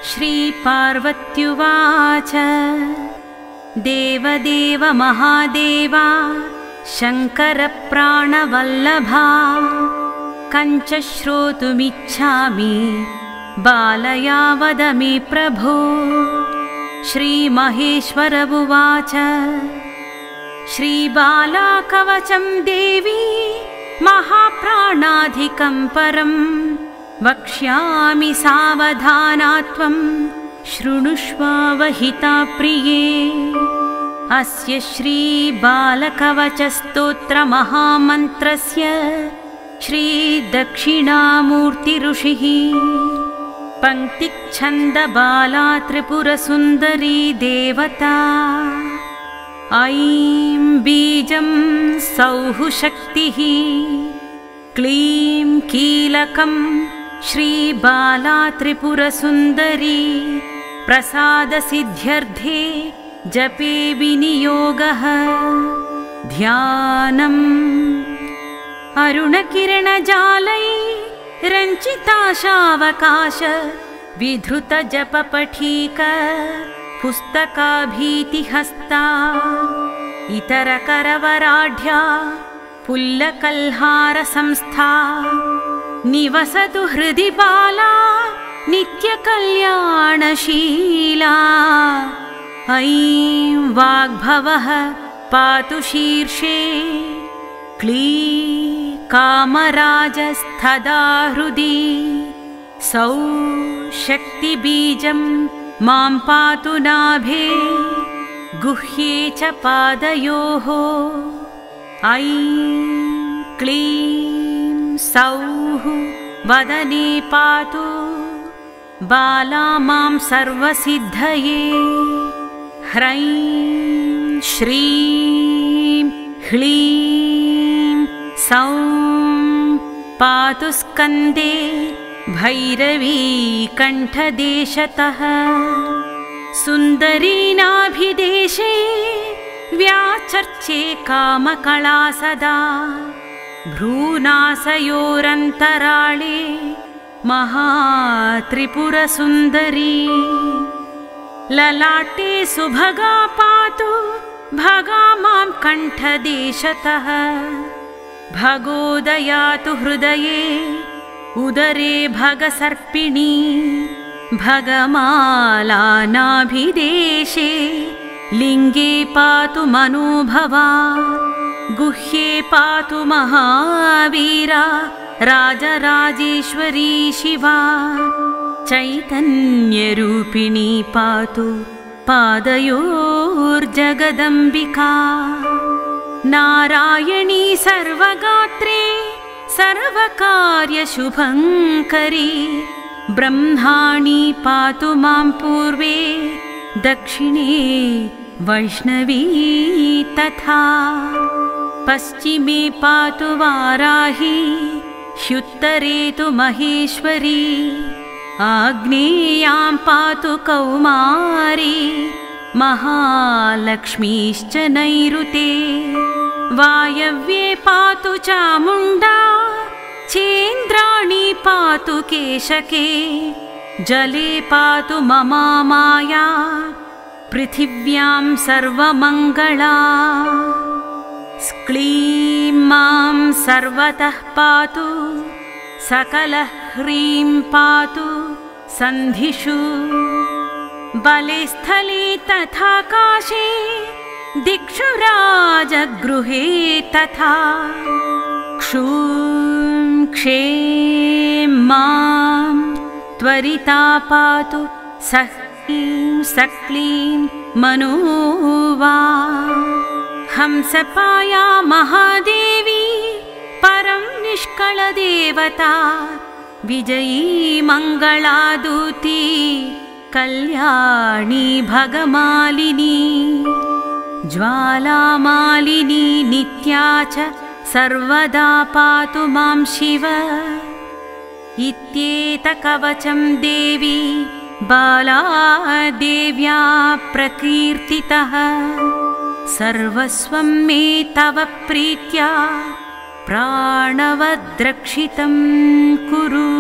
श्रीपार्वत्युवाच देवदेव महादेवा शङ्करप्राणवल्लभा कञ्च श्रोतुमिच्छामि बालया वद मे प्रभो। श्रीमहेश्वर उवाच श्रीबाला कवचं देवी महाप्राणाधिकं परं वक्ष्यामि सावधाना त्वं शृणुष्वावहिता प्रिये। अस्य श्रीबालकवचस्तोत्रमहामन्त्रस्य श्रीदक्षिणामूर्तिऋषिः पङ्क्तिच्छन्दबाला त्रिपुरसुन्दरी देवता। ऐं बीजं सौः शक्तिः क्लीं कीलकं श्रीबाला त्रिपुरसुन्दरी प्रसादसिद्ध्यर्थे जपे विनियोगः। ध्यानम् अरुणकिरणजालै रञ्चिताशावकाश विधृतजपपठीक पुस्तकाभीतिहस्ता इतरकरवराढ्या पुल्लकल्हारसंस्था निवसतु हृदि बाला नित्यकल्याणशीला। ऐं वाग्भवः पातु शीर्षे क्लीं कामराजस्तदा हृदि। सौः शक्तिबीजं मां पातु नाभे गुह्ये च पादयोः। ऐं क्लीं सौः वदने पातु बाला मां सर्वसिद्धये। ह्रैं श्रीं ह्लीं सौं पातु स्कन्दे भैरवी कण्ठदेशतः। सुन्दरीनाभिदेशे व्याचर्चे कामकला सदा भ्रूनासयोरन्तराळे महात्रिपुरसुन्दरी। ललाटे सुभगा पातु भगा मां कण्ठदेशतः। भगोदयातु हृदये उदरे भगसर्पिणी। भगमाला नाभिदेशे लिङ्गे पातु मनोभवा। गुह्ये पातु महावीरा राजराजेश्वरी शिवा। चैतन्यरूपिणी पातु पादयोर्जगदम्बिका। नारायणी सर्वगात्रे सर्वकार्यशुभङ्करी। ब्रह्माणी पातु मां पूर्वे दक्षिणे वैष्णवी तथा। पश्चिमे पातु वाराही ह्युत्तरे तु महेश्वरी। आग्नेयां पातु कौमारी महालक्ष्मीश्च नैऋते। वायव्ये पातु चामुण्डा चेन्द्राणी पातु केशके। जले पातु ममा माया पृथिव्यां सर्वमङ्गला। क्लीं मां सर्वतः पातु सकलः ह्रीं पातु सन्धिषु। बले स्थले तथाकाशे दिक्षु राजगृहे तथा। क्षूं क्षें मां त्वरिता पातु सक्लीं सक्लीं मनोवा। हंसपाया महादेवी परं निष्कळदेवता। विजयी मङ्गलादूती कल्याणी भगमालिनी। ज्वालामालिनी नित्या च सर्वदा पातु मां शिव। इत्येतकवचं देवी बाला देव्या प्रकीर्तितः। सर्वस्वं मे तव प्रीत्या प्राणवद्रक्षितं कुरु।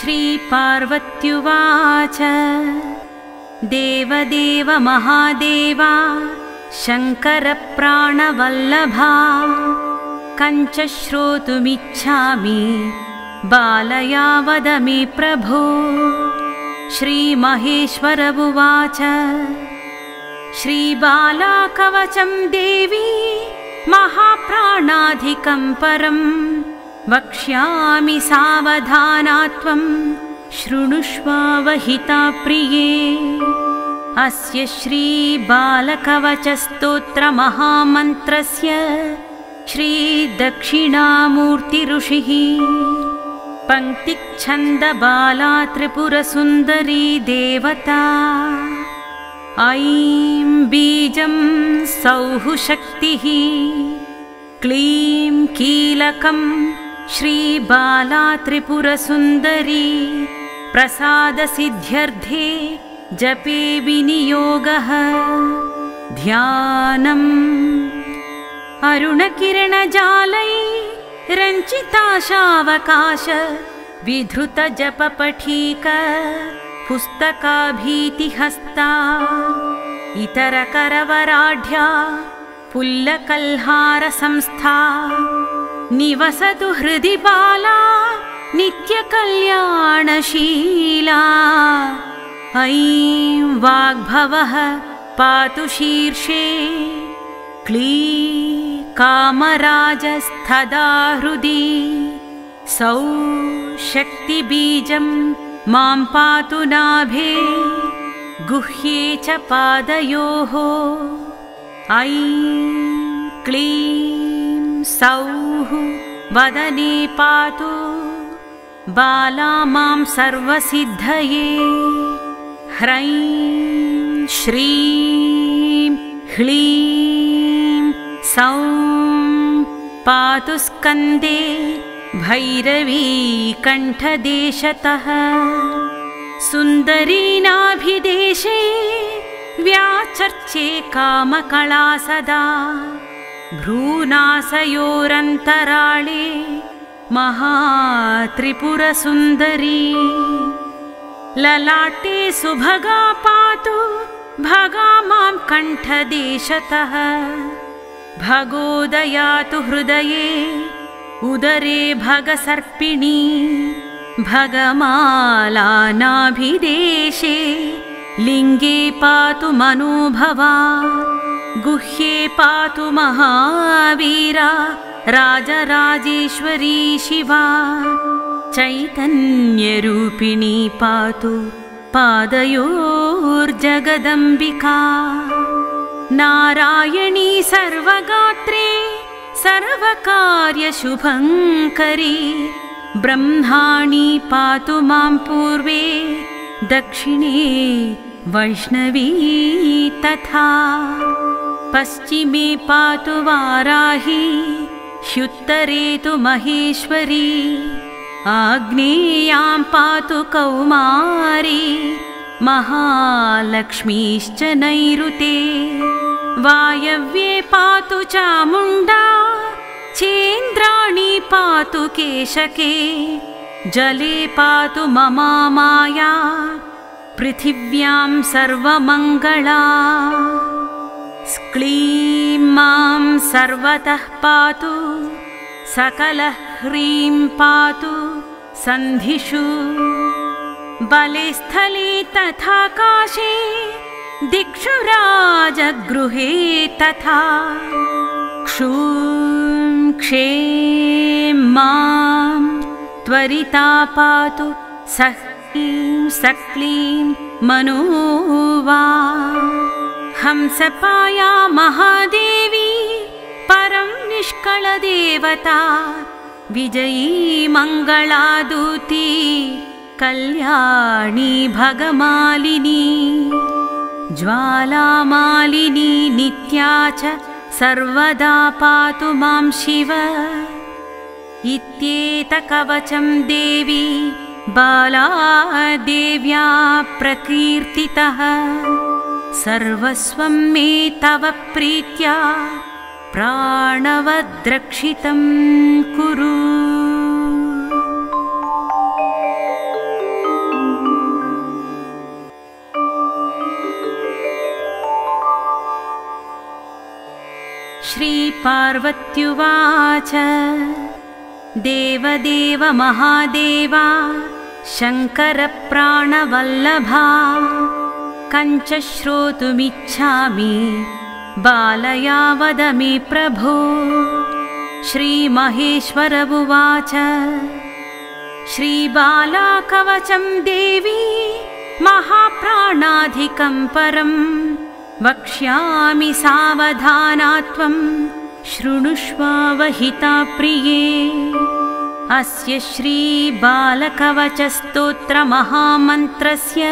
श्रीपार्वत्युवाच देवदेव महादेवा शङ्करप्राणवल्लभा कञ्च श्रोतुमिच्छामि बालया वद मे प्रभो। श्रीमहेश्वर उवाच श्रीबाला कवचं देवी महाप्राणाधिकं परं वक्ष्यामि सावधानात्वं शृणुष्वावहिता प्रिये। अस्य श्रीबालकवचस्तोत्रमहामन्त्रस्य श्रीदक्षिणामूर्तिऋषिः पङ्क्तिच्छन्दबाला त्रिपुरसुन्दरी देवता। ऐं बीजं सौः शक्तिः क्लीं कीलकं श्रीबाला त्रिपुरसुन्दरी प्रसादसिद्ध्यर्थे जपे विनियोगः। ध्यानम् अरुणकिरणजालै रञ्चिताशावकाश विधृतजपपठीक पुस्तकाभीतिहस्ता इतरकरवराढ्या पुल्लकल्हारसंस्था निवसतु हृदि बाला नित्यकल्याणशीला। ऐं वाग्भवः पातु शीर्षे क्लीं कामराजस्तदा हृदि सौः शक्तिबीजं मां पातु नाभे गुह्ये च पादयोः। ऐं क्लीं सौः वदने पातु बाला मां सर्वसिद्धये। ह्रैं श्रीं ह्लीं सौं पातु स्कन्दे भैरवी कण्ठदेशतः। सुन्दरी नाभिदेशे व्याचर्चे कामकला सदा भ्रूनासयोरन्तराळे महात्रिपुरसुन्दरी। ललाटे सुभगा पातु भगा मां कण्ठदेशतः। भगोदयातु हृदये उदरे भगसर्पिणी। भगमाला नाभिदेशे लिङ्गे पातु मनोभवा। गुह्ये पातु महावीरा राजराजेश्वरी शिवा। चैतन्यरूपिणी पातु पादयोर्जगदम्बिका। नारायणी सर्वगात्रे सर्वकार्यशुभङ्करी। ब्रह्माणी पातु मां पूर्वे दक्षिणे वैष्णवी तथा। पश्चिमे पातु वाराही ह्युत्तरे तु महेश्वरी। आग्नेयां पातु कौमारी महालक्ष्मीश्च नैऋते। वायव्ये पातु चामुण्डा चेन्द्राणी पातु केशके। जले पातु ममा माया पृथिव्यां सर्वमङ्गला। क्लीं मां सर्वतः पातु सकलः ह्रीं पातु सन्धिषु। बले स्थले तथाकाशे दिक्षु राजगृहे तथा। क्षूं क्षें मां त्वरिता पातु सह्रीं सक्लीं मनोवा। हंसपाया महादेवी परं निष्कळदेवता। विजयी मङ्गलादूती कल्याणी भगमालिनी। ज्वालामालिनी नित्या च सर्वदा पातु मां शिव। इत्येतकवचं देवी बाला देव्या प्रकीर्तितः। सर्वस्वं मे तव प्रीत्या प्राणवद्रक्षितं कुरु। श्रीपार्वत्युवाच देवदेव महादेवा शङ्करप्राणवल्लभा कञ्च श्रोतुमिच्छामि बालया वद मे प्रभो। श्रीमहेश्वर उवाच श्रीबाला कवचं देवी महाप्राणाधिकं परं वक्ष्यामि सावधानात्वं शृणुष्वावहिता प्रिये। अस्य श्रीबालकवचस्तोत्रमहामन्त्रस्य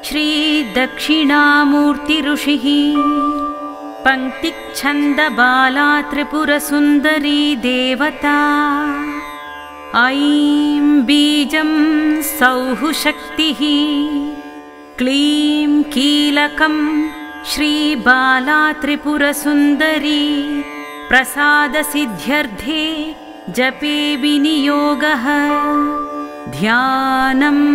श्रीदक्षिणामूर्तिऋषिः पङ्क्तिच्छन्दबाला त्रिपुरसुन्दरी देवता। ऐं बीजं सौः शक्तिः क्लीं कीलकं श्रीबाला त्रिपुरसुन्दरी प्रसादसिद्ध्यर्थे जपे विनियोगः। ध्यानम्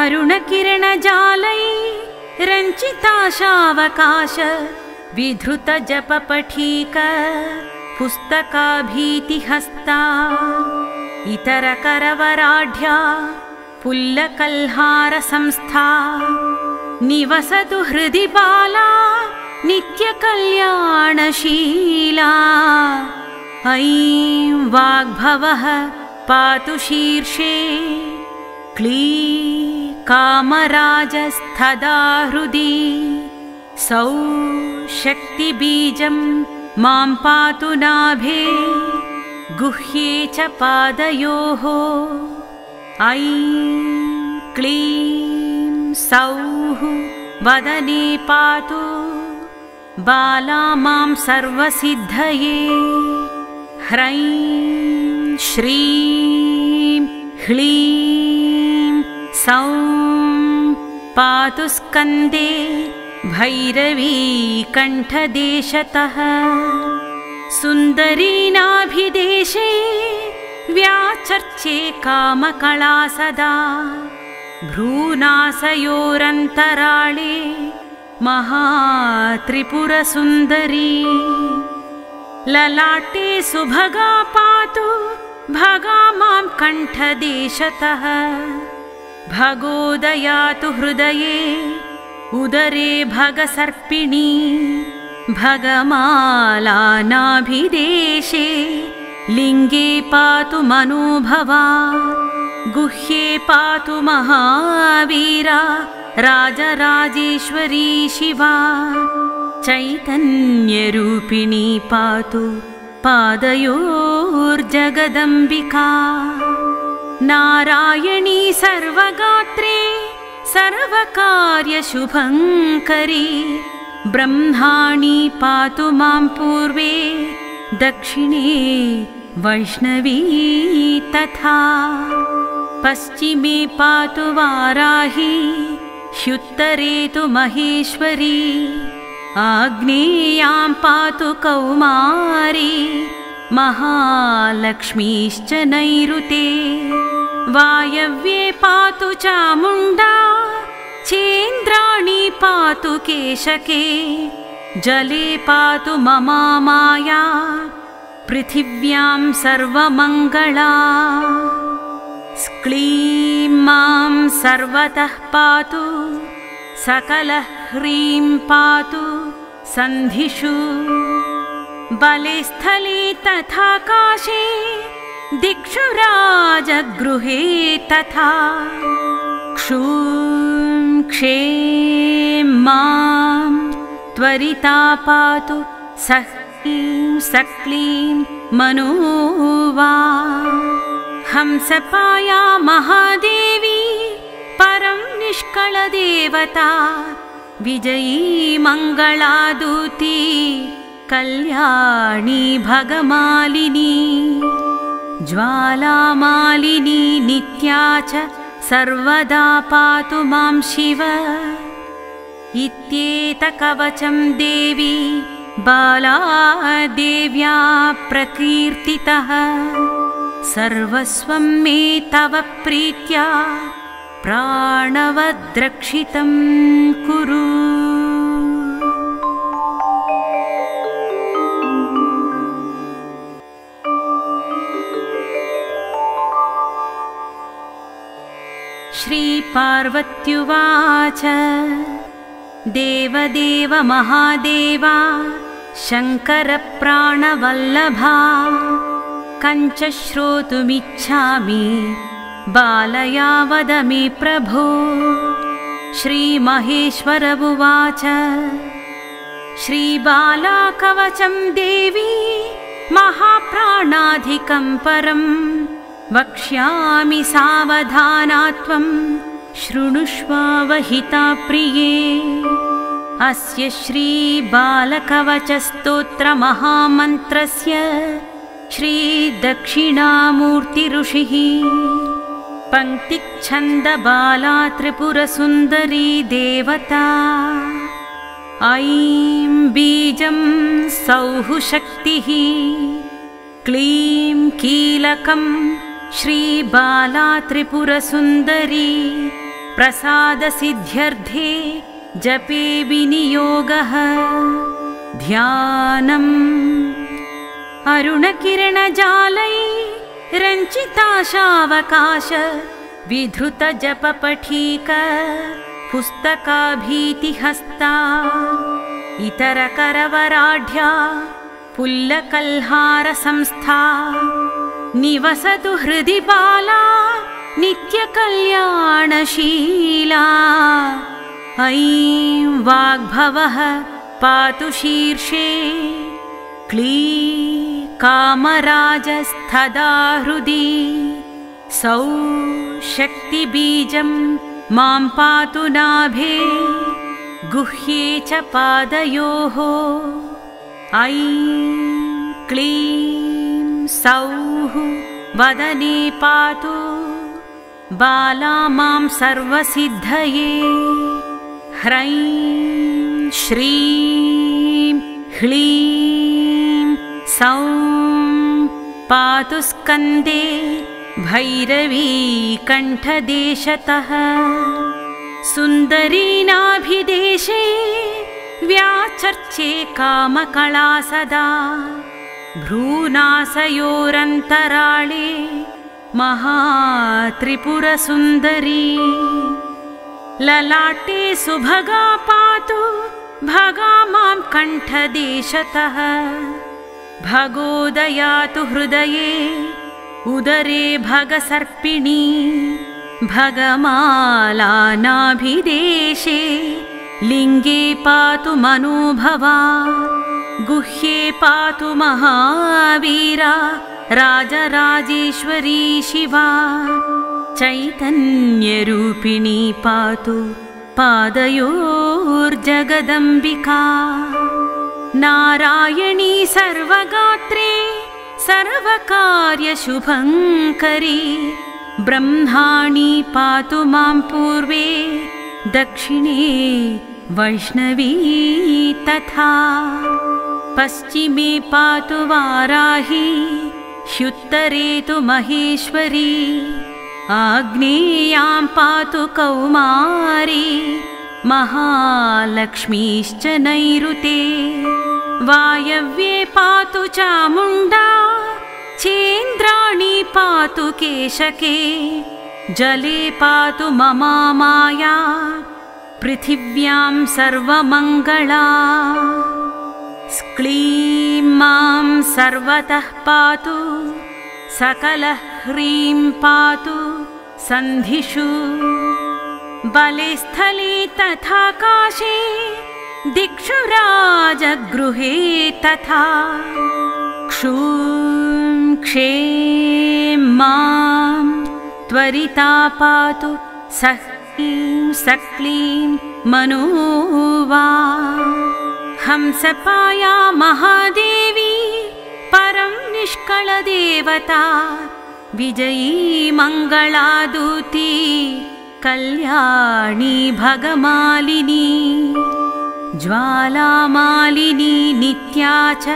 अरुणकिरणजालैरञ्चिताशावकाश विधृतजपपठीक पुस्तकाभीतिहस्ता इतरकरवराढ्या पुल्लकल्हारसंस्था निवसतु हृदि बाला नित्यकल्याणशीला। ऐं वाग्भवः पातु शीर्षे क्लीं कामराजस्तदा हृदि। सौः शक्तिबीजं मां पातु नाभे गुह्ये च पादयोः। ऐं क्लीं सौः वदने पातु बाला मां सर्वसिद्धये। ह्रैं श्रीं ह्लीं सौं पातु स्कन्दे भैरवी कण्ठदेशतः। सुन्दरी नाभिदेशे व्याचर्चे कामकला सदा भ्रूनासयोरन्तराळे महात्रिपुरसुन्दरी। ललाटे सुभगा पातु भगा मां कण्ठदेशतः। भगोदयातु हृदये उदरे भगसर्पिणी। भगमाला नाभिदेशे लिङ्गे पातु मनोभवा। गुह्ये पातु महावीरा राजराजेश्वरी शिवा। चैतन्यरूपिणी पातु पादयोर्जगदम्बिका। नारायणी सर्वगात्रे सर्वकार्यशुभङ्करी। ब्रह्माणी पातु मां पूर्वे दक्षिणे वैष्णवी तथा। पश्चिमे पातु वाराही ह्युत्तरे तु महेश्वरी। आग्नेयां पातु कौमारी महालक्ष्मीश्च नैऋते। वायव्ये पातु चामुण्डा चेन्द्राणी पातु केशके। जले पातु ममा माया पृथिव्यां सर्वमङ्गला। क्लीं मां सर्वतः पातु सकलः ह्रीं पातु सन्धिषु। बले स्थले तथाकाशे दिक्षु राजगृहे तथा। क्षूं क्षें मां त्वरिता पातु सह्लीं सक्लीं मनोवा। हंसपाया महादेवी परं निष्कळदेवता। विजयी मङ्गलादूती कल्याणी भगमालिनी। ज्वालामालिनी नित्या च सर्वदा पातु मां शिव। इत्येतकवचं देवी बाला देव्या प्रकीर्तितः। सर्वस्वं मे तव प्रीत्या प्राणवद्रक्षितं कुरु। पार्वत्युवाच देवदेव महादेवा शङ्करप्राणवल्लभा कञ्च श्रोतुमिच्छामि बालया वद मे प्रभो। श्रीमहेश्वर उवाच श्रीबाला कवचं देवी महाप्राणाधिकं परं वक्ष्यामि सावधानात्वं शृणुष्वावहिता प्रिये। अस्य श्रीबालकवचस्तोत्रमहामन्त्रस्य श्रीदक्षिणामूर्तिऋषिः पङ्क्तिच्छन्दबाला त्रिपुरसुन्दरी देवता। ऐं बीजं सौः शक्तिः क्लीं कीलकं श्रीबाला त्रिपुरसुन्दरी प्रसादसिद्ध्यर्थे जपे विनियोगः। ध्यानम् अरुणकिरणजालै रञ्चिताशावकाश विधृतजपपठीक पुस्तकाभीतिहस्ता इतरकरवराढ्या पुल्लकल्हारसंस्था निवसतु हृदि बाला नित्यकल्याणशीला। ऐं वाग्भवः पातु शीर्षे क्लीं कामराजस्तदा हृदि। सौः शक्तिबीजं मां पातु नाभे गुह्ये च पादयोः। ऐं क्लीं सौः वदने पातु बाला मां सर्वसिद्धये। ह्रैं श्रीं ह्लीं सौं पातु स्कन्दे भैरवी कण्ठदेशतः। सुन्दरीनाभिदेशे व्याचर्चे कामकला सदा भ्रूनासयोरन्तराळे महात्रिपुरसुन्दरी। ललाटे सुभगा पातु भगा मां कण्ठदेशतः। भगोदयातु हृदये उदरे भगसर्पिणी। भगमाला नाभिदेशे लिङ्गे पातु मनोभवा। गुह्ये पातु महावीरा राजराजेश्वरी शिवा। चैतन्यरूपिणी पातु पादयोर्जगदम्बिका। नारायणी सर्वगात्रे सर्वकार्यशुभङ्करी। ब्रह्माणी पातु मां पूर्वे दक्षिणे वैष्णवी तथा। पश्चिमे पातु वाराही ह्युत्तरे तु महेश्वरी। आग्नेयां पातु कौमारी महालक्ष्मीश्च नैऋते। वायव्ये पातु चामुण्डा चेन्द्राणी पातु केशके। जले पातु ममा माया पृथिव्यां सर्वमङ्गला। क्लीं मां सर्वतः पातु सकलः ह्रीं पातु सन्धिषु। बले स्थले तथाकाशे दिक्षु राजगृहे तथा। क्षूं क्षें मां त्वरिता पातु सक्लीं सक्लीं मनोवा। हंसपाया महादेवी परं निष्कळदेवता। विजयी मङ्गलादूती कल्याणी भगमालिनी। ज्वालामालिनी नित्या च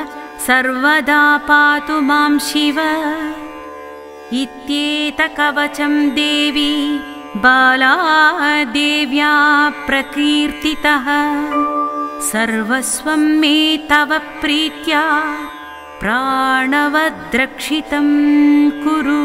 सर्वदा पातु मां शिव। इत्येतकवचं देवी बाला देव्या प्रकीर्तितः। सर्वस्वं मे तव प्रीत्या प्राणवद्रक्षितं कुरु।